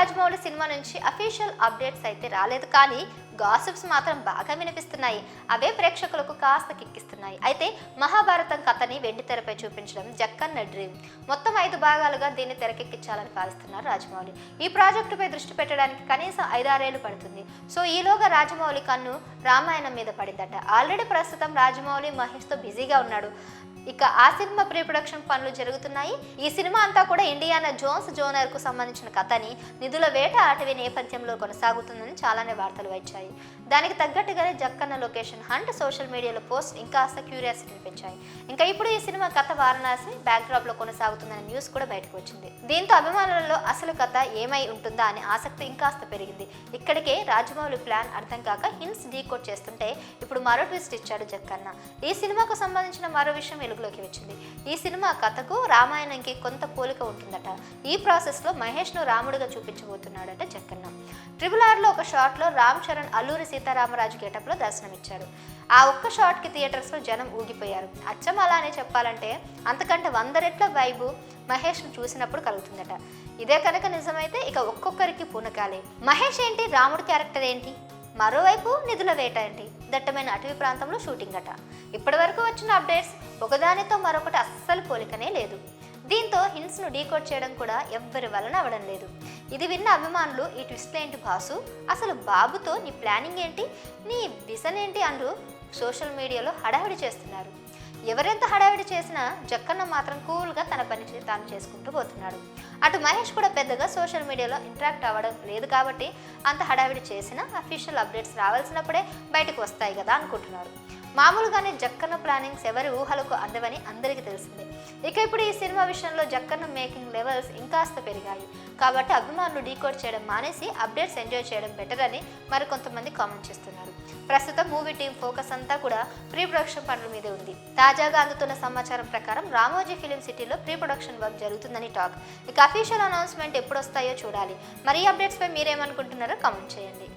Rajamouli cinema నుంచి official updates అయితే రాలేదు, కానీ గాసిప్స్ మాత్రం బాగా వినిపిస్తున్నాయి. అవే ప్రేక్షకులకు కాస్త కిక్కిస్తున్నాయి. అయితే మహాభారతం కథని వెండితెరపై చూపించడం జక్కన్న డ్రీమ్. మొత్తం 5 భాగాలుగా దీన్ని తెరకెక్కించాలని భావిస్తున్నారు రాజమౌళి. ఈ ప్రాజెక్టుపై దృష్టి పెట్టడానికి కనీసం 5-6 ఏళ్లు పడుతుంది. సో ఈలోగా రాజమౌళి కన్ను రామాయణం మీద పడిందట. ఆల్రెడీ ప్రస్తుతం రాజమౌళి మహేష్తో బిజీగా ఉన్నాడు. ఇక ఆ సినిమా ప్రీ ప్రొడక్షన్ పనులు జరుగుతున్నాయి. ఈ సినిమా అంతా కూడా ఇండియానా జోన్స్ జోనర్ కు సంబంధించిన కథని నిధుల వేట అటవీ నేపథ్యంలో కొనసాగుతుందని చాలానే వార్తలు వచ్చాయి. దానికి తగ్గట్టుగానే జక్కన్న లొకేషన్ హంట్ సోషల్ మీడియాలో పోస్ట్ ఇంకాస్త క్యూరియాసిటీని పెంచాయి. ఇంకా ఇప్పుడు ఈ సినిమా కథ వారణాసి బ్యాక్డ్రాప్ లో కొనసాగుతుందనే న్యూస్ కూడా బయటకు వచ్చింది. దీంతో అభిమానులలో అసలు కథ ఏమై ఉంటుందా అనే ఆసక్తి ఇంకాస్త పెరిగింది. ఇక్కడికే రాజమౌళి ప్లాన్ అర్థం కాక హింట్స్ డీకోడ్ చేస్తుంటే ఇప్పుడు మరో ట్విస్ట్ ఇచ్చాడు జక్కన్న. ఈ సినిమాకు సంబంధించిన మరో విషయం వెలుగులోకి వచ్చింది. ఈ సినిమా కథకు రామాయణంకి కొంత పోలిక ఉంటుందట. ఈ ప్రాసెస్ లో మహేష్ ను రాముడిగా చూపించబోతున్నాడట జక్కన్న. RRR లో ఒక షాట్ లో రామ్ చరణ్ అల్లూరి సీతారామరాజు గెటప్ లో దర్శనమిచ్చారు. ఆ ఒక్క షాట్ కి థియేటర్స్ లో జనం ఊగిపోయారు. అచ్చం అలానే చెప్పాలంటే అంతకంటే 100 రెట్ల వైబు మహేష్ ను చూసినప్పుడు కలుగుతుందట. ఇదే కనుక నిజమైతే ఇక ఒక్కొక్కరికి పూనకాలే. మహేష్ ఏంటి, రాముడి క్యారెక్టర్ ఏంటి, మరోవైపు నిధుల వేట ఏంటి, దట్టమైన అటవీ ప్రాంతంలో షూటింగ్ అట. ఇప్పటి వరకు వచ్చిన అప్డేట్స్ ఒకదానితో మరొకటి అస్సలు పోలికనే లేదు. దీంతో హింట్స్ ను డీకోడ్ చేయడం కూడా ఎవ్వరి వలన అవడం లేదు. ఇది విన్న అభిమానులు ఈ ట్విస్ట్ ఏంటి బాసు, అసలు బాబుతో నీ ప్లానింగ్ ఏంటి, నీ విజన్ ఏంటి అంటూ సోషల్ మీడియాలో హడావిడి చేస్తున్నారు. ఎవరెంత హడావిడి చేసినా జక్కన్న మాత్రం కూల్గా తన పని తాను చేసుకుంటూ పోతున్నాడు. అటు మహేష్ కూడా పెద్దగా సోషల్ మీడియాలో ఇంటరాక్ట్ అవ్వడం లేదు కాబట్టి అంత హడావిడి చేసినా అఫీషియల్ అప్డేట్స్ రావాల్సినప్పుడే బయటకు వస్తాయి కదా అనుకుంటున్నారు. మామూలుగానే జక్కన్న ప్లానింగ్స్ ఎవరి ఊహలకు అందవని అందరికీ తెలిసిందే. ఇక ఇప్పుడు ఈ సినిమా విషయంలో జక్కన్న మేకింగ్ లెవెల్స్ ఇంకాస్త పెరిగాయి. కాబట్టి అభిమానులు డీకోడ్ చేయడం మానేసి అప్డేట్స్ ఎంజాయ్ చేయడం బెటర్ అని మరికొంతమంది కామెంట్ చేస్తున్నారు. ప్రస్తుతం మూవీ టీం ఫోకస్ అంతా కూడా ప్రీ ప్రొడక్షన్ పనుల మీదే ఉంది. తాజాగా అందుతున్న సమాచారం ప్రకారం రామోజీ ఫిలిం సిటీలో ప్రీ ప్రొడక్షన్ వర్క్ జరుగుతుందని టాక్. ఇక అఫీషియల్ అనౌన్స్మెంట్ ఎప్పుడు వస్తాయో చూడాలి. మరి ఈ అప్డేట్స్ పై మీరేమనుకుంటున్నారో కామెంట్ చేయండి.